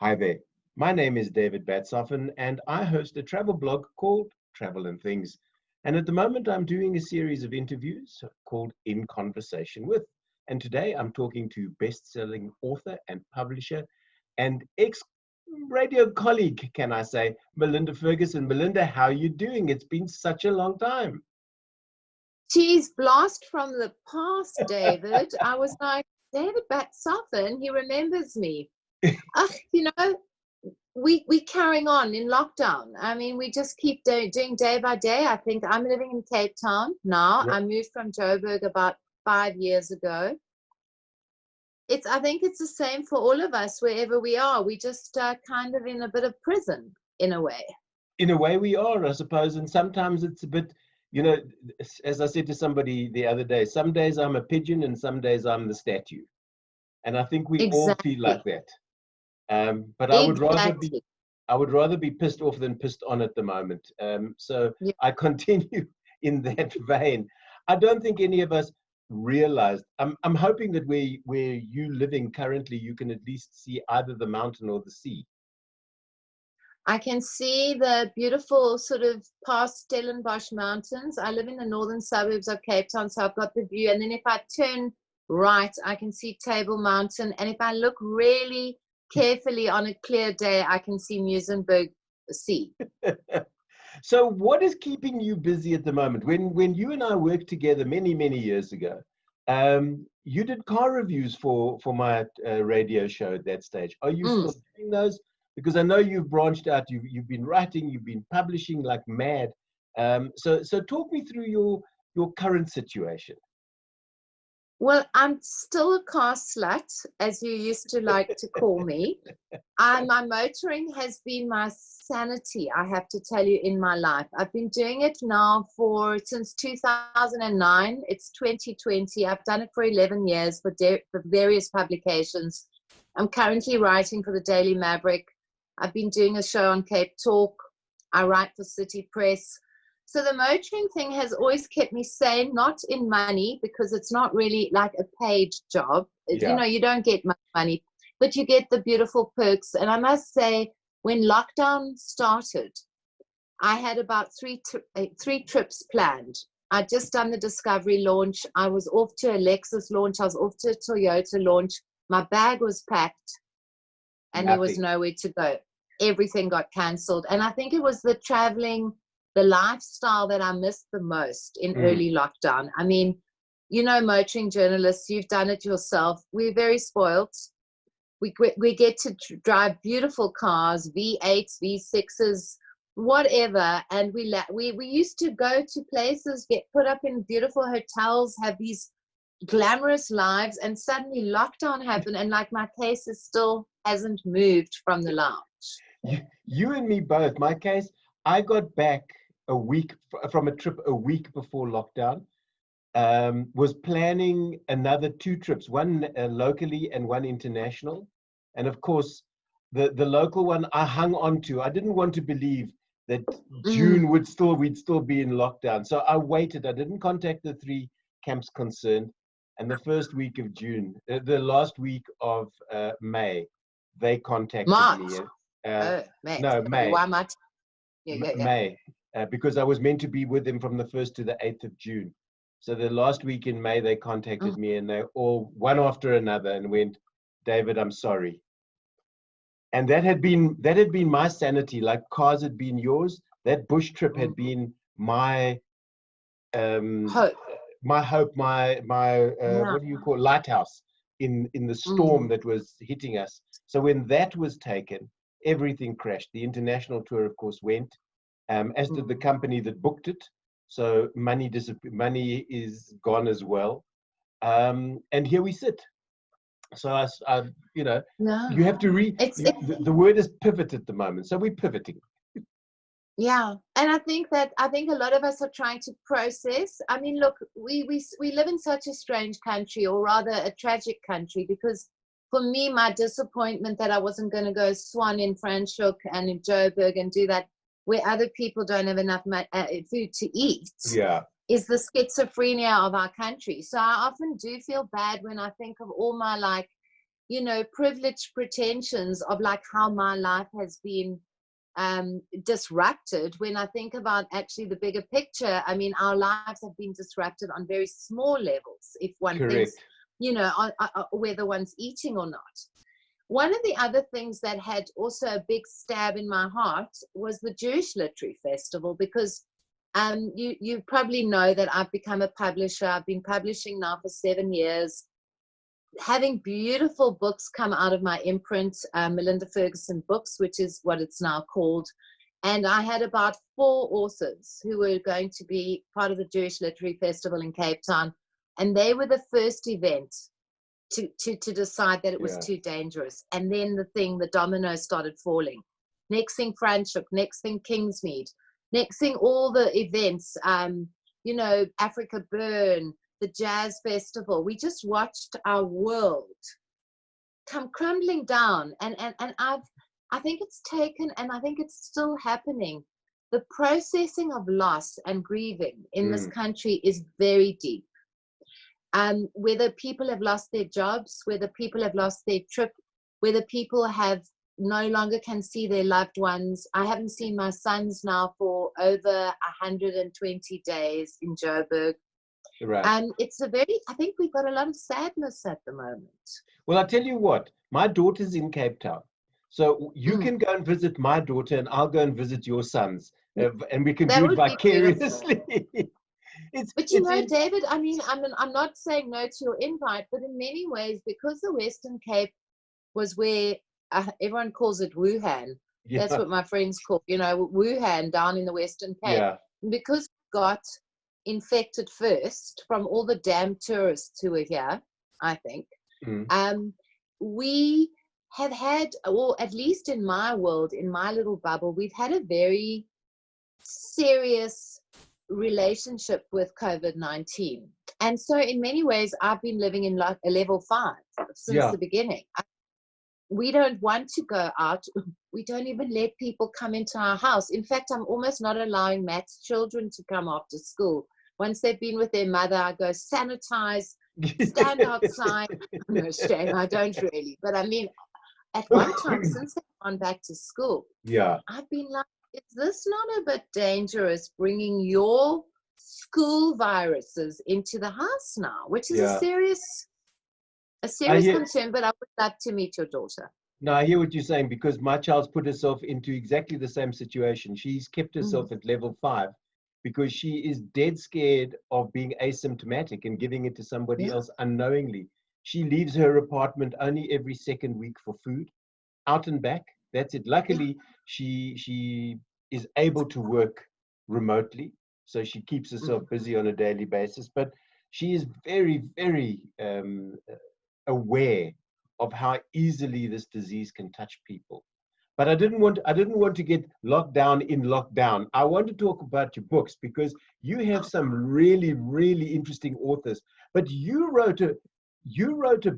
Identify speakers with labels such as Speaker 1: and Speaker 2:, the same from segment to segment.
Speaker 1: Hi there. My name is David Batsoffen, and I host a travel blog called Travel and Things. And at the moment, I'm doing a series of interviews called In Conversation With. And today I'm talking to best-selling author and publisher and ex-radio colleague, can I say, Melinda Ferguson. Melinda, how are you doing? It's been such a long time.
Speaker 2: Geez, blast from the past, David. I was like, David Batsoffen, he remembers me. Ugh, we carrying on in lockdown. I mean, we just keep doing day by day. I think I'm living in Cape Town now.
Speaker 1: Yeah.
Speaker 2: I moved from Joburg about 5 years ago. I think it's the same for all of us wherever we are. We just kind of in a bit of prison in a way.
Speaker 1: In a way we are, I suppose, and sometimes it's a bit, as I said to somebody the other day, some days I'm a pigeon and some days I'm the statue. And I think we all feel like that. But I would rather be pissed off than pissed on at the moment. So
Speaker 2: Yeah.
Speaker 1: I continue in that vein. I don't think any of us realized. I'm hoping that where you living currently, you can at least see either the mountain or the sea.
Speaker 2: I can see the beautiful sort of past Stellenbosch Mountains. I live in the northern suburbs of Cape Town, so I've got the view. And then if I turn right, I can see Table Mountain. And if I look really carefully on a clear day, I can see Muizenberg Sea.
Speaker 1: So what is keeping you busy at the moment? When you and I worked together many years ago, you did car reviews for my radio show at that stage. Are you still doing those? Because I know you've branched out. You've been writing. You've been publishing like mad. So talk me through your current situation.
Speaker 2: Well, I'm still a car slut, as you used to like to call me. My motoring has been my sanity, I have to tell you, in my life. I've been doing it now since 2009. It's 2020. I've done it for 11 years for various publications. I'm currently writing for the Daily Maverick. I've been doing a show on Cape Talk. I write for City Press. So the motoring thing has always kept me sane, not in money, because it's not really like a paid job.
Speaker 1: Yeah.
Speaker 2: You don't get much money, but you get the beautiful perks. And I must say, when lockdown started, I had about three trips planned. I'd just done the Discovery launch. I was off to a Lexus launch. I was off to a Toyota launch. My bag was packed and there was nowhere to go. Everything got cancelled. And I think it was the traveling, the lifestyle that I missed the most in early lockdown. I mean, motoring journalists, you've done it yourself. We're very spoiled. We get to drive beautiful cars, V8s, V6s, whatever. And we used to go to places, get put up in beautiful hotels, have these glamorous lives, and suddenly lockdown happened, and like my case still hasn't moved from the lounge.
Speaker 1: You and me both. My case, I got back a week from a trip a week before lockdown. Was planning another 2 trips, one locally and one international. And of course, the local one I hung on to. I didn't want to believe that June we'd still be in lockdown. So I waited. I didn't contact the 3 camps concerned. And the first week of June, the last week of May, they contacted me.
Speaker 2: May.
Speaker 1: No, May.
Speaker 2: Why much? Yeah.
Speaker 1: May, because I was meant to be with them from the 1st to the 8th of June. So the last week in May, they contacted me, and they all, one after another, and went, David, I'm sorry. And that had been my sanity, like cars had been yours. That bush trip had been my
Speaker 2: hope.
Speaker 1: My hope, what do you call, lighthouse in the storm that was hitting us. So when that was taken, everything crashed. The international tour, of course, went, as did the company that booked it. So money is gone as well. And here we sit. So you have to the word is pivot at the moment. So we're pivoting.
Speaker 2: Yeah, and I think a lot of us are trying to process. I mean, look, we live in such a strange country, or rather a tragic country, because for me, my disappointment that I wasn't going to go swan in Franschhoek and in Joburg and do that where other people don't have enough food to eat, is the schizophrenia of our country. So I often do feel bad when I think of all my you know, privileged pretensions of like how my life has been disrupted. When I think about actually the bigger picture, I mean, our lives have been disrupted on very small levels, if one thinks,
Speaker 1: Correct.
Speaker 2: you know, whether one's eating or not. One of the other things that had also a big stab in my heart was the Jewish Literary Festival, because you probably know that I've become a publisher. I've been publishing now for 7 years, having beautiful books come out of my imprint, Melinda Ferguson Books, which is what it's now called. And I had about 4 authors who were going to be part of the Jewish Literary Festival in Cape Town. And they were the first event to decide that it was too dangerous. And then the dominoes started falling. Next thing Franschhoek, next thing Kingsmead, next thing all the events, you know, Africa Burn, the Jazz Festival. We just watched our world come crumbling down. And I think it's taken, and I think it's still happening. The processing of loss and grieving in this country is very deep. Whether people have lost their jobs, whether people have lost their trip, whether people have no longer can see their loved ones. I haven't seen my sons now for over 120 days in Joburg.
Speaker 1: Right.
Speaker 2: It's I think we've got a lot of sadness at the moment.
Speaker 1: Well, I'll tell you what, my daughter's in Cape Town. So you can go and visit my daughter and I'll go and visit your sons. And we can
Speaker 2: That
Speaker 1: do it
Speaker 2: would be
Speaker 1: vicariously.
Speaker 2: But you know, David, I mean, I'm not saying no to your invite, but in many ways, because the Western Cape was where everyone calls it Wuhan.
Speaker 1: Yeah.
Speaker 2: That's what my friends call, you know, Wuhan down in the Western Cape.
Speaker 1: Yeah.
Speaker 2: Because we got infected first from all the damn tourists who were here, I think. We have had, or at least in my world, in my little bubble, we've had a very serious relationship with COVID-19. And so in many ways, I've been living in like a level 5 since the beginning. We don't want to go out. We don't even let people come into our house. In fact, I'm almost not allowing Matt's children to come after school. Once they've been with their mother, I go sanitize, stand outside. No shame, I don't really. But I mean, at one time, since they've gone back to school, I've been like, is this not a bit dangerous bringing your school viruses into the house now? Which is a serious concern, but I would love to meet your daughter.
Speaker 1: No, I hear what you're saying, because my child's put herself into exactly the same situation. She's kept herself at level 5 because she is dead scared of being asymptomatic and giving it to somebody else unknowingly. She leaves her apartment only every second week for food, out and back. That's it. Luckily, she is able to work remotely, so she keeps herself busy on a daily basis. But she is very, very aware of how easily this disease can touch people. But I didn't want to get locked down in lockdown. I want to talk about your books, because you have some really, really interesting authors. But you wrote a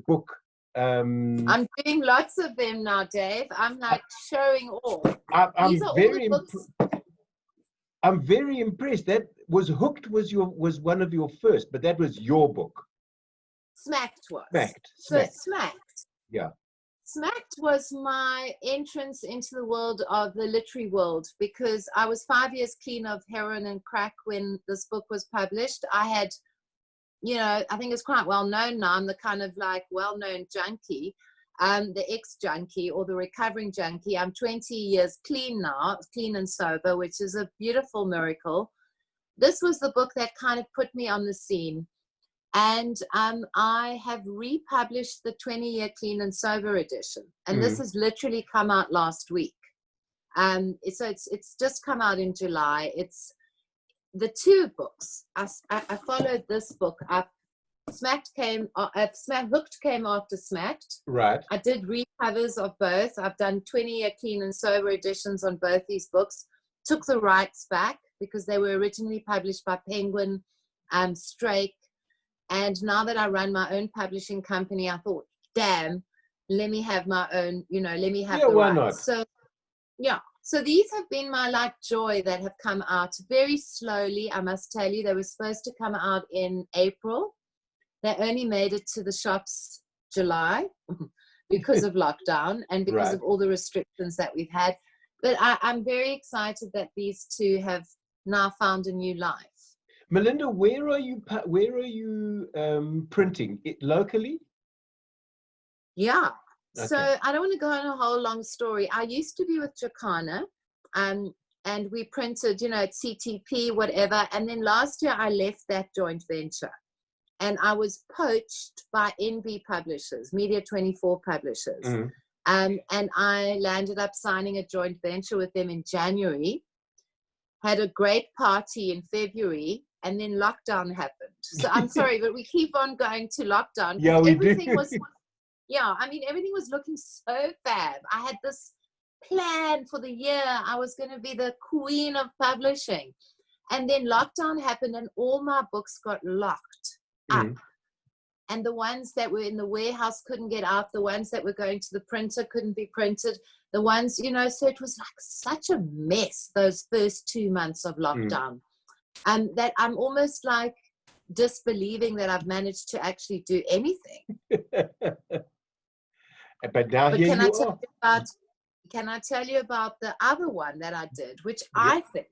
Speaker 1: book.
Speaker 2: I'm doing lots of them now, Dave. I'm like showing off.
Speaker 1: I'm very impressed. That was Hooked was one of your first, but that was your book.
Speaker 2: Smacked was.
Speaker 1: Smacked. Yeah.
Speaker 2: Smacked was my entrance into the world of the literary world, because I was 5 years clean of heroin and crack when this book was published. I had, you know, I think it's quite well known now. I'm the kind of like well-known junkie, the ex-junkie or the recovering junkie. I'm 20 years clean now, clean and sober, which is a beautiful miracle. This was the book that kind of put me on the scene. And I have republished the 20-year clean and sober edition. And this has literally come out last week. So it's just come out in July. It's the 2 books. I followed this book up. Hooked came after Smacked.
Speaker 1: Right.
Speaker 2: I did recovers of both. I've done 20-year clean and sober editions on both these books. Took the rights back because they were originally published by Penguin, Strake. And now that I run my own publishing company, I thought, damn, let me have my own, you know, let me have the
Speaker 1: why
Speaker 2: rights.
Speaker 1: not?
Speaker 2: So these have been my like joy that have come out very slowly. I must tell you, they were supposed to come out in April. They only made it to the shops July. because of lockdown and because
Speaker 1: Right.
Speaker 2: of all the restrictions that we've had. But I'm very excited that these two have now found a new life.
Speaker 1: Melinda, where are you printing it locally?
Speaker 2: Yeah.
Speaker 1: Okay.
Speaker 2: So I don't want to go on a whole long story. I used to be with Jacana, and we printed, at CTP, whatever. And then last year I left that joint venture, and I was poached by NB Publishers, Media 24 Publishers.
Speaker 1: Mm.
Speaker 2: And I landed up signing a joint venture with them in January, had a great party in February, and then lockdown happened. So I'm sorry, but we keep on going to lockdown.
Speaker 1: Yeah, we
Speaker 2: everything
Speaker 1: do.
Speaker 2: was, everything was looking so fab. I had this plan for the year. I was going to be the queen of publishing. And then lockdown happened and all my books got locked up. And the ones that were in the warehouse couldn't get out. The ones that were going to the printer couldn't be printed. The ones, so it was like such a mess, those first 2 months of lockdown. And that I'm almost like disbelieving that I've managed to actually do anything.
Speaker 1: But now here you are.
Speaker 2: Can I tell you about the other one that I did, which I think,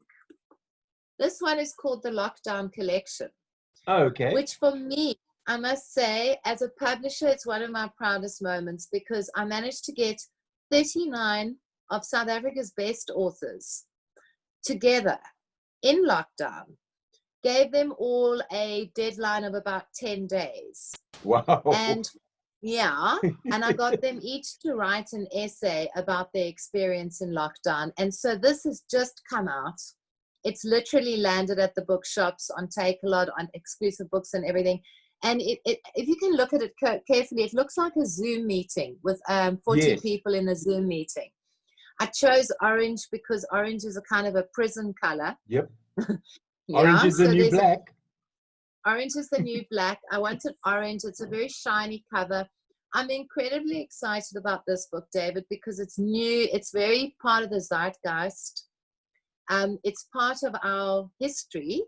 Speaker 2: this one is called the Lockdown Collection.
Speaker 1: Oh, okay.
Speaker 2: Which for me, I must say, as a publisher, it's one of my proudest moments because I managed to get 39 of South Africa's best authors together in lockdown, gave them all a deadline of about 10 days.
Speaker 1: Wow.
Speaker 2: And and I got them each to write an essay about their experience in lockdown. And so this has just come out. It's literally landed at the bookshops, on Takealot, on Exclusive Books and everything. And if you can look at it carefully, it looks like a Zoom meeting with 40 people in a Zoom meeting. I chose orange because orange is a kind of a prison color.
Speaker 1: Yep. Orange is the new black.
Speaker 2: Orange is the new black. I wanted orange. It's a very shiny cover. I'm incredibly excited about this book, David, because it's new. It's very part of the zeitgeist. It's part of our history.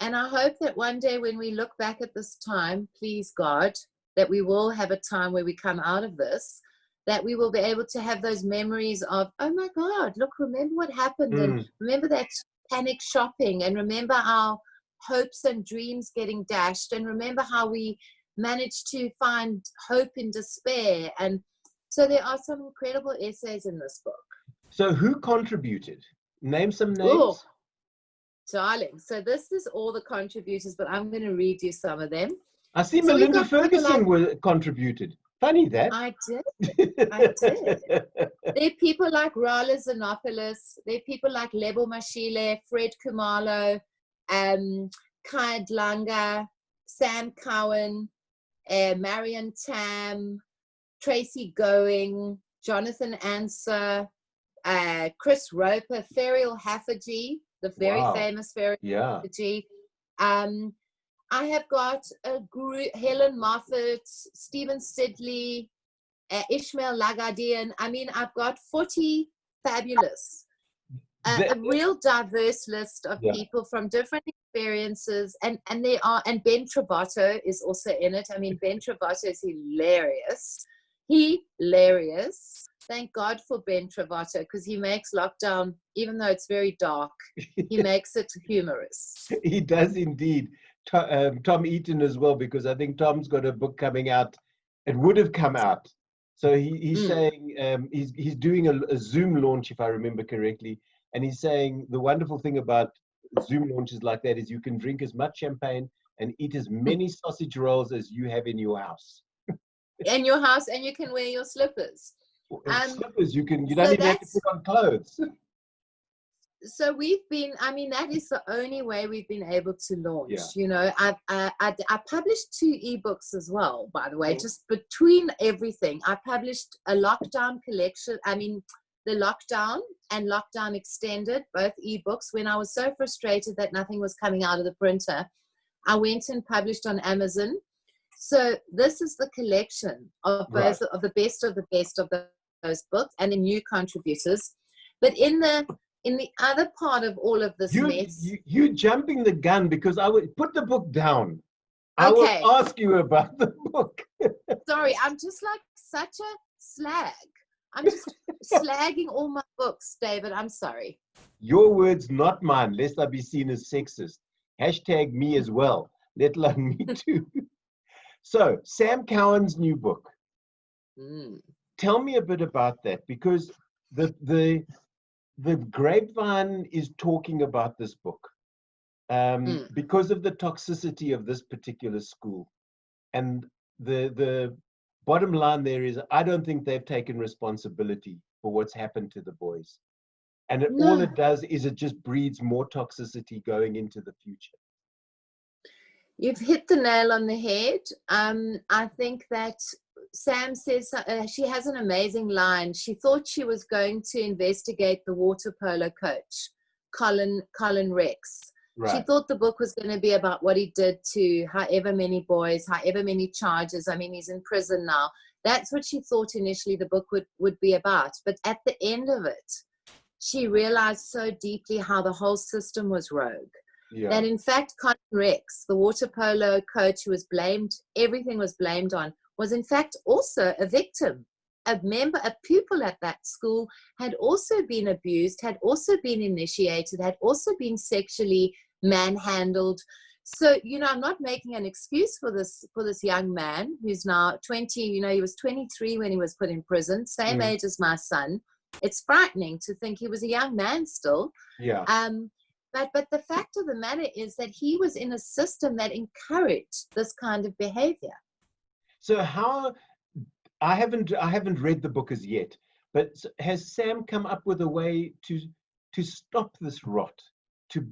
Speaker 2: And I hope that one day when we look back at this time, please God, that we will have a time where we come out of this, that we will be able to have those memories of, oh my God, look, remember what happened and remember that panic shopping and remember our hopes and dreams getting dashed and remember how we managed to find hope in despair. And so there are some incredible essays in this book.
Speaker 1: So who contributed? Name some names.
Speaker 2: Ooh, darling. So this is all the contributors, but I'm going to read you some of them.
Speaker 1: I see Melinda Ferguson contributed. Funny that.
Speaker 2: I did. I did. There are people like Rala Xenopoulos. There are people like Lebo Mashile, Fred Kumalo, Kai Dlanga, Sam Cowan, Marion Tam, Tracy Going, Jonathan Answer, Chris Roper, Ferial Haffergy, the very famous Ferial Haffergy. I have got a group, Helen Moffat, Stephen Sidley, Ishmael Lagadian. I mean, I've got 40 fabulous, a real diverse list of people from different experiences. And they are, and Ben Travato is also in it. I mean, Ben Travato is hilarious. Hilarious. Thank God for Ben Travato, because he makes lockdown, even though it's very dark, he makes it humorous.
Speaker 1: He does indeed. Tom Eaton as well, because I think Tom's got a book coming out. It would have come out. So he's saying he's doing a Zoom launch, if I remember correctly. And he's saying the wonderful thing about Zoom launches like that is you can drink as much champagne and eat as many sausage rolls as you have in your house.
Speaker 2: In your house, and you can wear your slippers.
Speaker 1: Slippers, you don't even have to put on clothes.
Speaker 2: So we've been, I mean, that is the only way we've been able to launch. You know, I published 2 ebooks as well, by the way, just between everything. I published a lockdown collection. I mean, the Lockdown and Lockdown Extended, both ebooks. When I was so frustrated that nothing was coming out of the printer, I went and published on Amazon. So this is the collection of both of the best of those books and the new contributors. But in the other part of all of this mess,
Speaker 1: you jumping the gun, because I would put the book down. I will ask you about the book.
Speaker 2: Sorry, I'm just like slag. I'm just slagging all my books, David. I'm sorry.
Speaker 1: Your words, not mine, lest I be seen as sexist. Hashtag me as well, let alone me too. So, Sam Cowans' new book. Tell me a bit about that, because the grapevine is talking about this book because of the toxicity of this particular school. And the bottom line there is, I don't think they've taken responsibility for what's happened to the boys. And all it does is it just breeds more toxicity going into the future.
Speaker 2: You've hit the nail on the head. I think that Sam says she has an amazing line. She thought she was going to investigate the water polo coach, Colin Rex. Right. She thought the book was going to be about what he did to however many boys, however many charges. I mean, he's in prison now. That's what she thought initially the book would be about. But at the end of it, she realized so deeply how the whole system was rogue. Yeah. That in fact, Colin Rex, the water polo coach who was blamed, everything was blamed on, was in fact also a victim. A pupil at that school had also been abused, had also been initiated, had also been sexually manhandled. So, I'm not making an excuse for this young man who's now 20, he was 23 when he was put in prison, same age as my son. It's frightening to think he was a young man still. Yeah. But the fact of the matter is that he was in a system that encouraged this kind of behavior. So
Speaker 1: I haven't read the book as yet, but has Sam come up with a way to stop this rot, to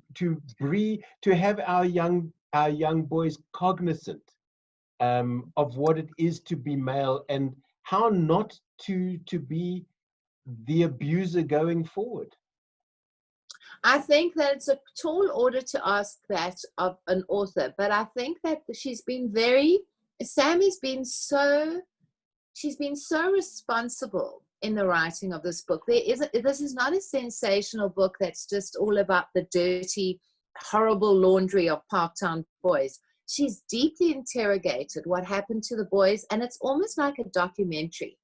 Speaker 1: have our young boys cognizant of what it is to be male and how not to be the abuser going forward?
Speaker 2: I think that it's a tall order to ask that of an author, but I think that she's been so responsible in the writing of this book. This is not a sensational book that's just all about the dirty, horrible laundry of Parktown boys. She's deeply interrogated what happened to the boys, and it's almost like a documentary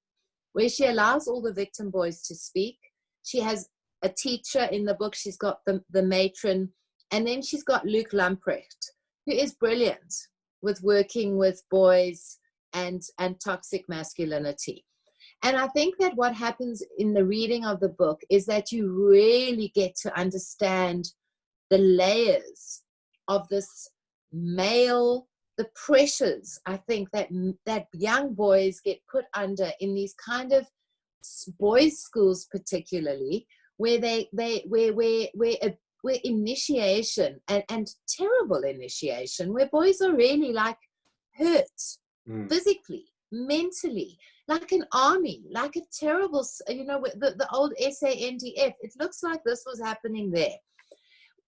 Speaker 2: where she allows all the victim boys to speak. She has a teacher in the book. She's got the matron, and then she's got Luke Lamprecht, who is brilliant with working with boys and toxic masculinity. And I think that what happens in the reading of the book is that you really get to understand the layers of this male, the pressures, I think, that young boys get put under in these kind of boys' schools particularly, where where initiation and terrible initiation, where boys are really like hurt physically, mentally, like an army, like a terrible, the old SANDF. It looks like this was happening there.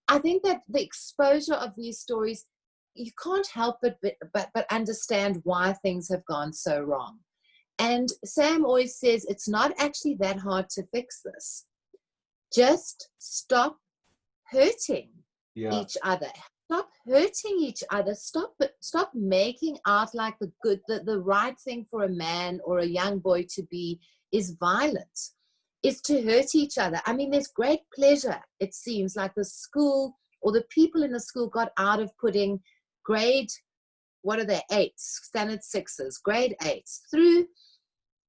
Speaker 2: I think that the exposure of these stories, you can't help but understand why things have gone so wrong. And Sam always says it's not actually that hard to fix this. Just stop hurting each other. Stop hurting each other. Stop making out like the right thing for a man or a young boy to be is violence, is to hurt each other. I mean, there's great pleasure, it seems like the school or the people in the school got out of putting grade, what are they, 8s, standard 6s, grade 8s, through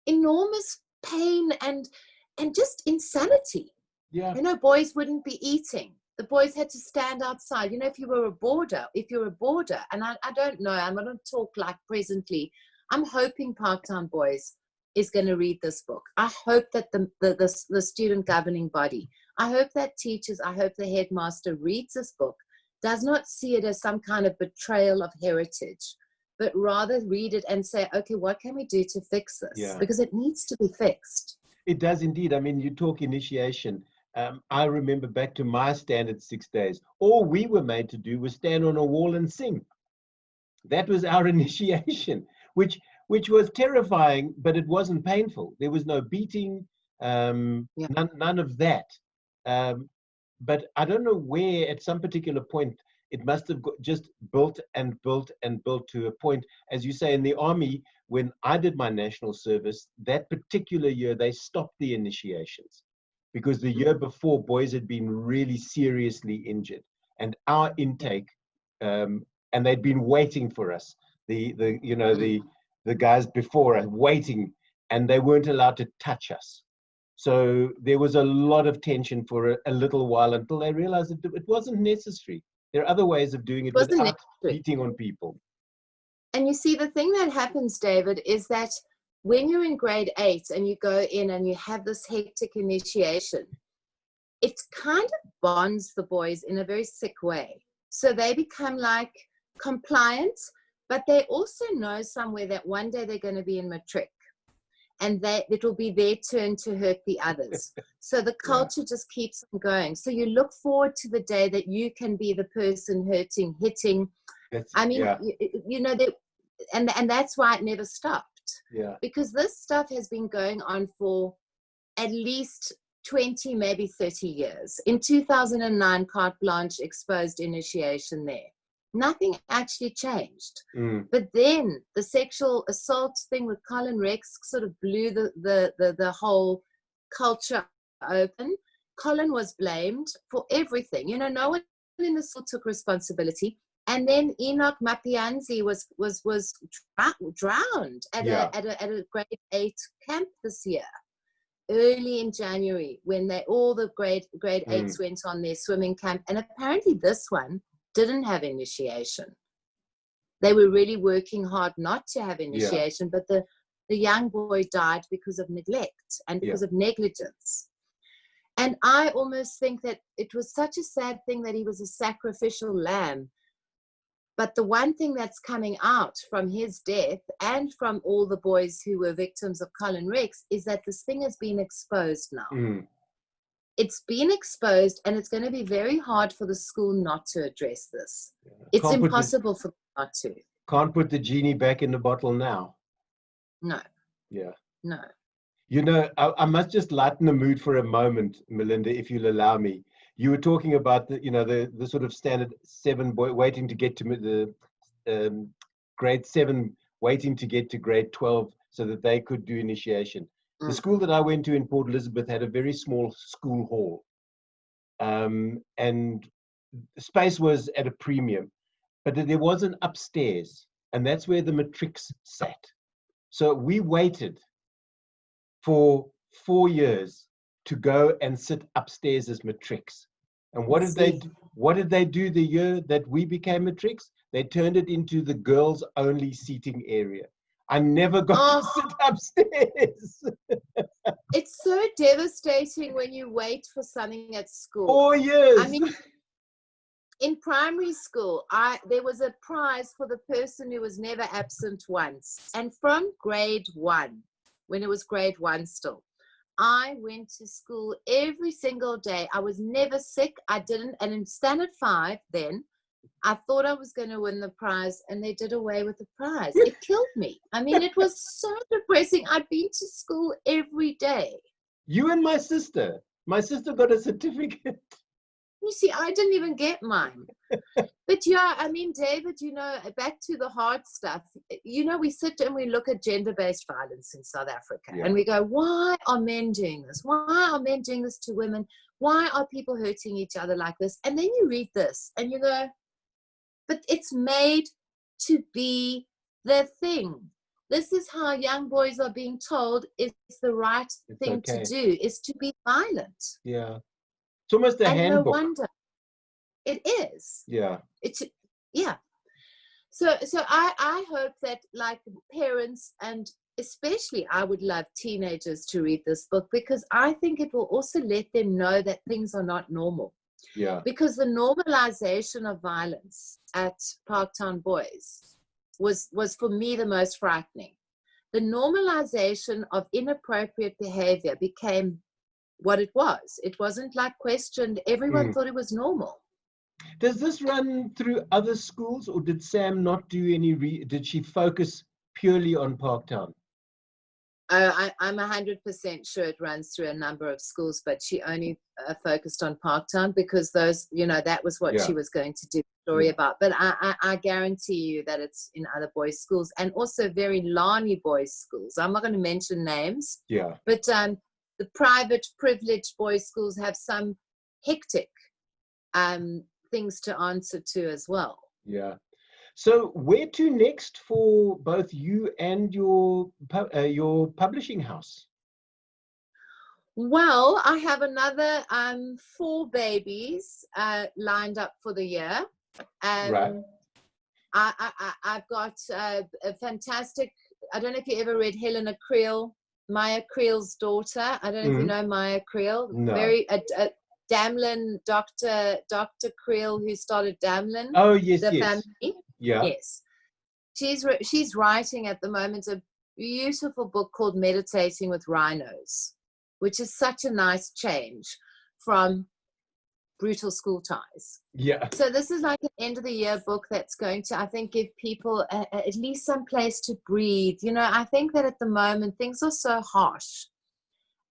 Speaker 2: enormous pain and just insanity. Yeah. Boys wouldn't be eating. The boys had to stand outside. If you're a boarder, and I don't know, I'm going to talk like presently, I'm hoping Parktown Boys is going to read this book. I hope that the student governing body, I hope that teachers, I hope the headmaster reads this book, does not see it as some kind of betrayal of heritage, but rather read it and say, okay, what can we do to fix this? Yeah. Because it needs to be fixed.
Speaker 1: It does indeed. I mean, you talk initiation. I remember back to my standard 6 days. All we were made to do was stand on a wall and sing. That was our initiation, which was terrifying, but it wasn't painful. There was no beating, none of that. But I don't know where, at some particular point, it must have just built and built and built to a point. As you say, in the army, when I did my national service, that particular year, they stopped the initiations because the year before, boys had been really seriously injured. And our intake, and they'd been waiting for us, the guys before us waiting, and they weren't allowed to touch us. So there was a lot of tension for a little while until they realized that it wasn't necessary. There are other ways of doing it without beating on people.
Speaker 2: And you see, the thing that happens, David, is that when you're in grade 8 and you go in and you have this hectic initiation, it kind of bonds the boys in a very sick way. So they become like compliant, but they also know somewhere that one day they're going to be in matric. And that it will be their turn to hurt the others. So the culture just keeps on going. So you look forward to the day that you can be the person hurting, hitting. You know, and that's why it never stopped.
Speaker 1: Yeah.
Speaker 2: Because this stuff has been going on for at least 20, maybe 30 years. In 2009, Carte Blanche exposed initiation there. Nothing actually changed. But then the sexual assault thing with Colin Rex sort of blew the whole culture open. Colin was blamed for everything. You know, no one in the school took responsibility. And then Enoch Mapianzi was drowned at a grade 8 camp this year, early in January, when all the grade 8s went on their swimming camp. And apparently this one didn't have initiation. They were really working hard not to have initiation, but the young boy died because of neglect and because of negligence. And I almost think that it was such a sad thing that he was a sacrificial lamb. But the one thing that's coming out from his death and from all the boys who were victims of Colin Rex is that this thing has been exposed now. It's been exposed, and it's going to be very hard for the school not to address this. It's impossible for them not to.
Speaker 1: Can't put the genie back in the bottle now.
Speaker 2: No.
Speaker 1: Yeah.
Speaker 2: No.
Speaker 1: You know, I must just lighten the mood for a moment, Melinda, if you'll allow me. You were talking about the sort of standard 7 boy waiting to get to the grade 7, waiting to get to grade 12 so that they could do initiation. The school that I went to in Port Elizabeth had a very small school hall, and space was at a premium, but there was an upstairs, and that's where the matrics sat. So we waited for 4 years to go and sit upstairs as matrics. And what did they do the year that we became matrics? They turned it into the girls only seating area. I never got to sit upstairs.
Speaker 2: It's so devastating when you wait for something at school.
Speaker 1: 4 years.
Speaker 2: I mean, in primary school, there was a prize for the person who was never absent once. And from grade 1, when it was grade 1 still, I went to school every single day. I was never sick. And in standard 5 then, I thought I was going to win the prize, and they did away with the prize. It killed me. I mean, it was so depressing. I'd been to school every day.
Speaker 1: You and my sister. My sister got a certificate.
Speaker 2: You see, I didn't even get mine. But yeah, I mean, David, you know, back to the hard stuff. You know, we sit and we look at gender-based violence in South Africa, and we go, why are men doing this? Why are men doing this to women? Why are people hurting each other like this? And then you read this and you go, but it's made to be the thing. This is how young boys are being told it's the right thing to do, is to be violent.
Speaker 1: Yeah. It's almost a handbook.
Speaker 2: No wonder. It is.
Speaker 1: Yeah.
Speaker 2: So I hope that, like, parents, and especially I would love teenagers to read this book, because I think it will also let them know that things are not normal.
Speaker 1: Yeah.
Speaker 2: Because the normalization of violence at Parktown Boys was for me the most frightening. The normalization of inappropriate behavior became what it was. It wasn't like questioned. Everyone thought it was normal.
Speaker 1: Does this run through other schools, or did Sam not do any, did she focus purely on Parktown?
Speaker 2: I'm 100% sure it runs through a number of schools, but she only focused on Parktown because those, that was what she was going to do a story about. But I guarantee you that it's in other boys' schools and also very Lani boys' schools. I'm not going to mention names.
Speaker 1: Yeah.
Speaker 2: But the private privileged boys' schools have some hectic things to answer to as well.
Speaker 1: Yeah. So where to next for both you and your publishing house?
Speaker 2: Well, I have another 4 babies lined up for the year.
Speaker 1: Right.
Speaker 2: I've got a fantastic, I don't know if you ever read Helena Creel, Maya Creel's daughter. I don't know if you know Maya Creel.
Speaker 1: No.
Speaker 2: Very Damlin, Dr. Creel, who started Damlin.
Speaker 1: Oh, yes,
Speaker 2: the
Speaker 1: yes.
Speaker 2: family.
Speaker 1: Yeah.
Speaker 2: Yes. She's writing at the moment a beautiful book called Meditating with Rhinos, which is such a nice change from brutal school ties.
Speaker 1: Yeah.
Speaker 2: So this is like an end of the year book that's going to, I think, give people at least some place to breathe. I think that at the moment things are so harsh.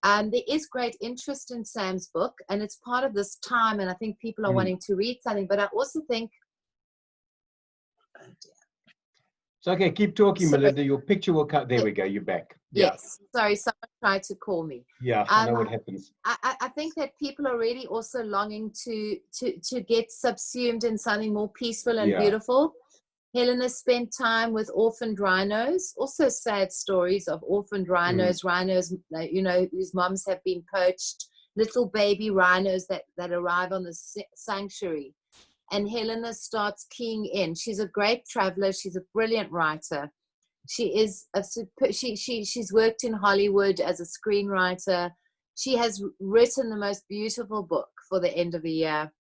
Speaker 2: There is great interest in Sam's book, and it's part of this time, and I think people are wanting to read something. But I also think, oh dear.
Speaker 1: So, okay, keep talking,
Speaker 2: Sorry.
Speaker 1: Melinda. Your picture will come. There we go. You're back.
Speaker 2: Yes. Sorry, someone tried to call me.
Speaker 1: Yeah, I know what happens.
Speaker 2: I think that people are really also longing to get subsumed in something more peaceful and beautiful. Helena spent time with orphaned rhinos, also sad stories of orphaned rhinos, whose moms have been poached, little baby rhinos that arrive on the sanctuary. And Helena starts keying in. She's a great traveler. She's a brilliant writer. She is she's worked in Hollywood as a screenwriter. She has written the most beautiful book for the end of the year.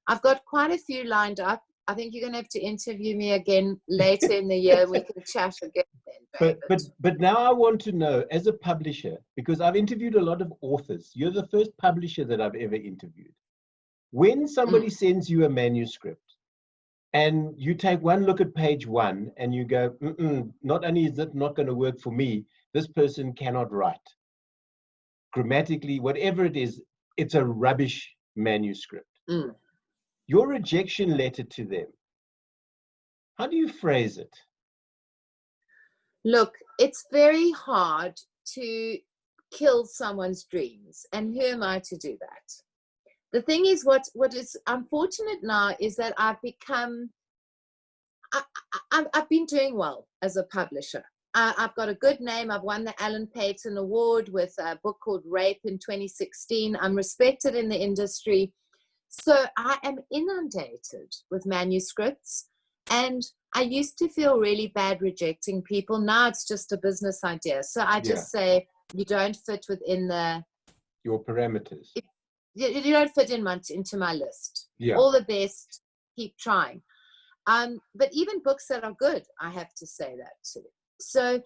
Speaker 2: I've got quite a few lined up. I think you're going to have to interview me again later in the year. We can chat again then,
Speaker 1: but now I want to know, as a publisher, because I've interviewed a lot of authors. You're the first publisher that I've ever interviewed. When somebody sends you a manuscript and you take one look at page 1 and you go, not only is it not going to work for me, this person cannot write. Grammatically, whatever it is, it's a rubbish manuscript. Your rejection letter to them, how do you phrase it?
Speaker 2: Look, it's very hard to kill someone's dreams. And who am I to do that? The thing is, what is unfortunate now is that I've been doing well as a publisher. I've got a good name. I've won the Alan Payton Award with a book called Rape in 2016. I'm respected in the industry. So I am inundated with manuscripts. And I used to feel really bad rejecting people. Now it's just a business idea. So I just say, you don't fit within
Speaker 1: your parameters.
Speaker 2: You don't fit into my list.
Speaker 1: Yeah.
Speaker 2: All the best. Keep trying. But even books that are good, I have to say that too. So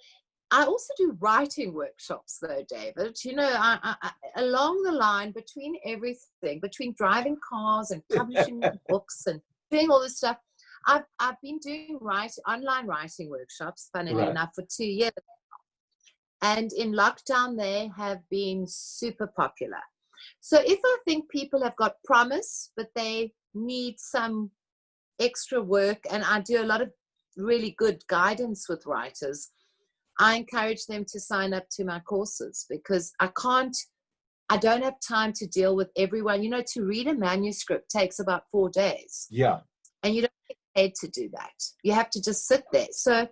Speaker 2: I also do writing workshops though, David. I along the line between everything, between driving cars and publishing books and doing all this stuff, I've been doing online writing workshops, funnily enough, for 2 years. And in lockdown, they have been super popular. So if I think people have got promise, but they need some extra work, and I do a lot of really good guidance with writers, I encourage them to sign up to my courses because I don't have time to deal with everyone. To read a manuscript takes about 4 days.
Speaker 1: Yeah.
Speaker 2: And you don't get paid to do that. You have to just sit there. So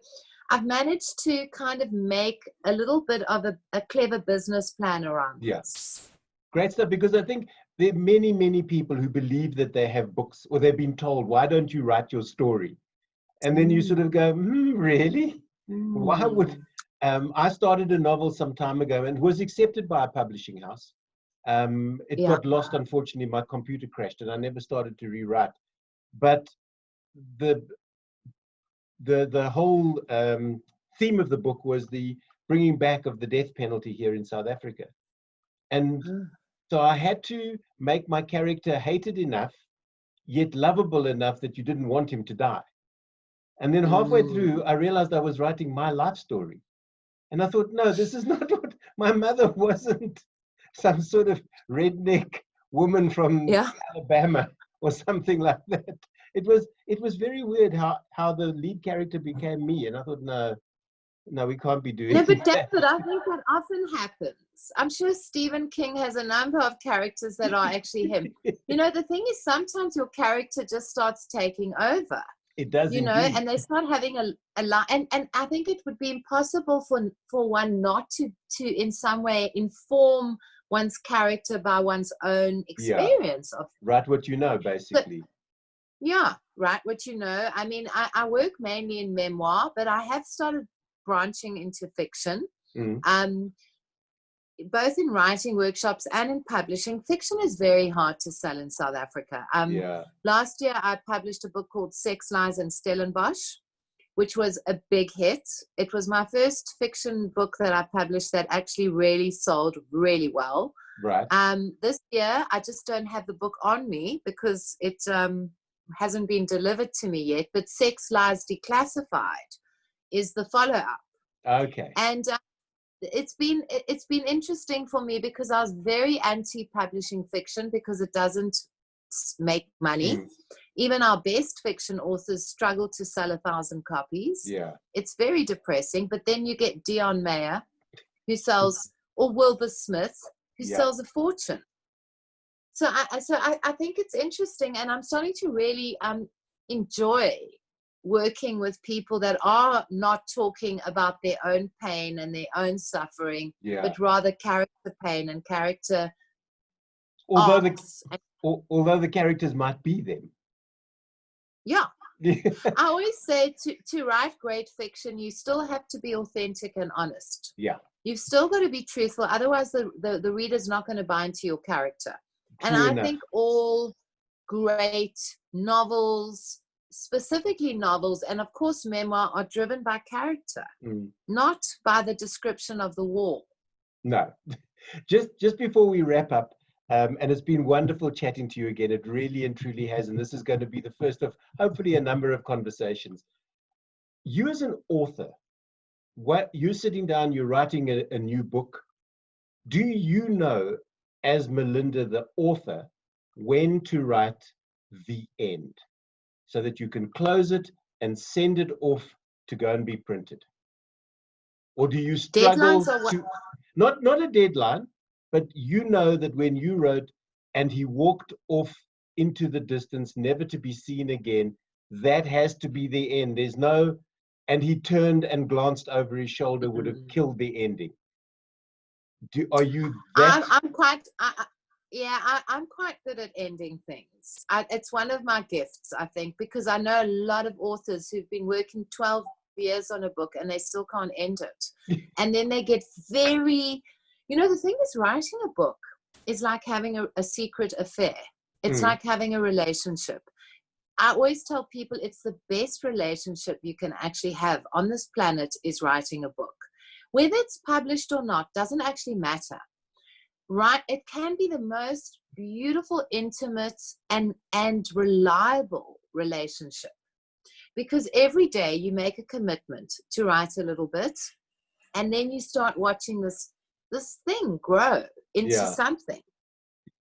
Speaker 2: I've managed to kind of make a little bit of a clever business plan around this.
Speaker 1: Great stuff, because I think there are many, many people who believe that they have books, or they've been told, why don't you write your story? And then you sort of go, really? Why would... I started a novel some time ago and was accepted by a publishing house. It got lost, unfortunately. My computer crashed and I never started to rewrite. But the whole theme of the book was the bringing back of the death penalty here in South Africa. And so I had to make my character hated enough, yet lovable enough that you didn't want him to die. And then halfway through, I realized I was writing my life story. And I thought, no, this is not what my mother wasn't some sort of redneck woman from
Speaker 2: Yeah.
Speaker 1: Alabama or something like that. It was very weird how the lead character became me. And I thought, no, we can't be doing
Speaker 2: No, but
Speaker 1: that.
Speaker 2: David, I think that often happens. I'm sure Stephen King has a number of characters that are actually him. You know, the thing is, sometimes your character just starts taking over.
Speaker 1: It does,
Speaker 2: you know,
Speaker 1: indeed.
Speaker 2: and they start having a lot. And I think it would be impossible for one not to in some way inform one's character by one's own experience of
Speaker 1: Write what you know, basically.
Speaker 2: Yeah, right. What you know. I mean, I work mainly in memoir, but I have started branching into fiction. Both in writing workshops and in publishing. Fiction is very hard to sell in South Africa. Last year, I published a book called Sex, Lies, and Stellenbosch, which was a big hit. It was my first fiction book that I published that actually really sold really well.
Speaker 1: Right.
Speaker 2: This year, I just don't have the book on me because it hasn't been delivered to me yet. But Sex, Lies, Declassified is the follow-up.
Speaker 1: Okay.
Speaker 2: And it's been interesting for me because I was very anti-publishing fiction because it doesn't make money. Even our best fiction authors struggle to sell 1,000 copies.
Speaker 1: Yeah.
Speaker 2: It's very depressing. But then you get Dion Meyer, who sells, or Wilbur Smith, who sells a fortune. So I think it's interesting, and I'm starting to really enjoy working with people that are not talking about their own pain and their own suffering, but rather character pain and character.
Speaker 1: Although the characters might be them.
Speaker 2: Yeah. I always say to write great fiction, you still have to be authentic and honest.
Speaker 1: Yeah.
Speaker 2: You've still got to be truthful. Otherwise, the reader's not going to buy into your character. And I think all great novels, specifically novels, and of course memoir, are driven by character, not by the description of the war.
Speaker 1: No. Just before we wrap up, and it's been wonderful chatting to you again. It really and truly has, and this is going to be the first of hopefully a number of conversations. You as an author, you're sitting down, you're writing a new book. Do you know, as Melinda, the author, when to write the end so that you can close it and send it off to go and be printed? Or do you struggle to, not a deadline, but you know that when you wrote and he walked off into the distance, never to be seen again, that has to be the end. There's no, and he turned and glanced over his shoulder, would have killed the ending. Are you that?
Speaker 2: I'm quite good at ending things. It's one of my gifts, I think, because I know a lot of authors who've been working 12 years on a book and they still can't end it. And then they get very, the thing is, writing a book is like having a secret affair. It's like having a relationship. I always tell people it's the best relationship you can actually have on this planet is writing a book. Whether it's published or not doesn't actually matter. Right? It can be the most beautiful, intimate, and reliable relationship. Because every day you make a commitment to write a little bit, and then you start watching this thing grow into something.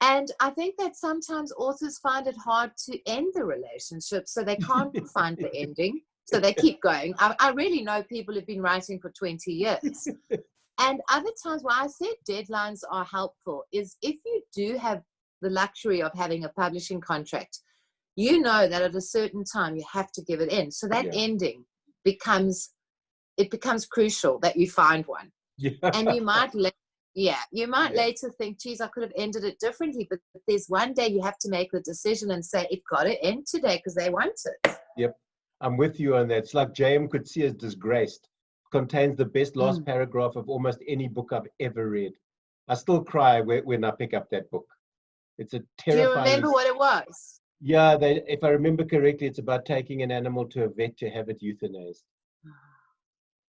Speaker 2: And I think that sometimes authors find it hard to end the relationship, so they can't find the ending. So they keep going. I really know people who've been writing for 20 years. And other times why I said deadlines are helpful is if you do have the luxury of having a publishing contract, you know that at a certain time you have to give it in. So that ending becomes crucial that you find one. And you might later think, geez, I could have ended it differently. But there's one day you have to make the decision and say, it got to end today because they want it.
Speaker 1: Yep. I'm with you on that. It's like J.M. Coetzee's Disgraced. Contains the best last paragraph of almost any book I've ever read. I still cry when I pick up that book. It's a terrifying...
Speaker 2: Do you remember what it was?
Speaker 1: Yeah, if I remember correctly, it's about taking an animal to a vet to have it euthanized.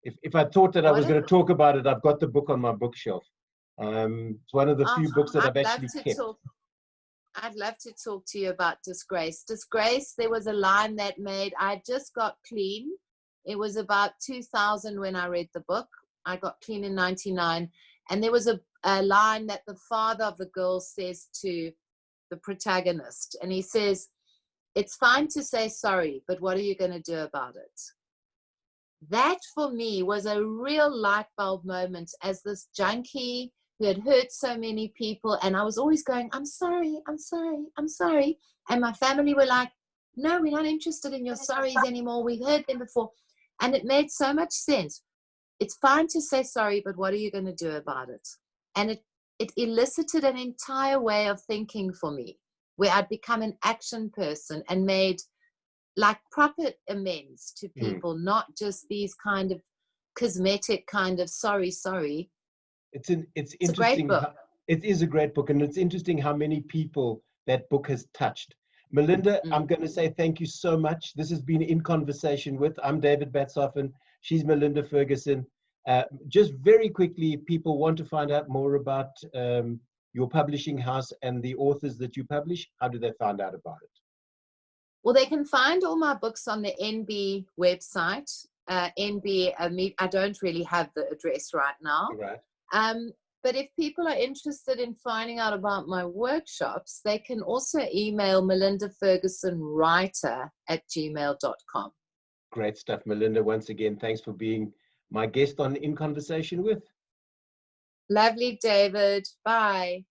Speaker 1: If I thought that I was going to talk about it, I've got the book on my bookshelf. It's one of the few books that I've actually kept.
Speaker 2: I'd love to talk to you about Disgrace. Disgrace, there was a line that made, I just got clean. It was about 2000 when I read the book. I got clean in 99. And there was a line that the father of the girl says to the protagonist. And he says, "It's fine to say sorry, but what are you going to do about it?" That for me was a real light bulb moment as this junkie who had hurt so many people. And I was always going, "I'm sorry, I'm sorry, I'm sorry." And my family were like, "No, we're not interested in your sorries anymore. We've heard them before." And it made so much sense. It's fine to say sorry, but what are you going to do about it? And it elicited an entire way of thinking for me, where I'd become an action person and made like proper amends to people, not just these kind of cosmetic kind of sorry.
Speaker 1: It's
Speaker 2: It's a
Speaker 1: interesting.
Speaker 2: great book.
Speaker 1: It is a great book, and it's interesting how many people that book has touched. Melinda, I'm going to say thank you so much. This has been In Conversation With. I'm David Batshoffen. She's Melinda Ferguson. Just very quickly, if people want to find out more about your publishing house and the authors that you publish, how do they find out about it?
Speaker 2: Well, they can find all my books on the NB website. NB, I don't really have the address right now.
Speaker 1: Right.
Speaker 2: But if people are interested in finding out about my workshops, they can also email melindafergusonwriter@gmail.com.
Speaker 1: Great stuff, Melinda. Once again, thanks for being my guest on In Conversation With.
Speaker 2: Lovely, David. Bye.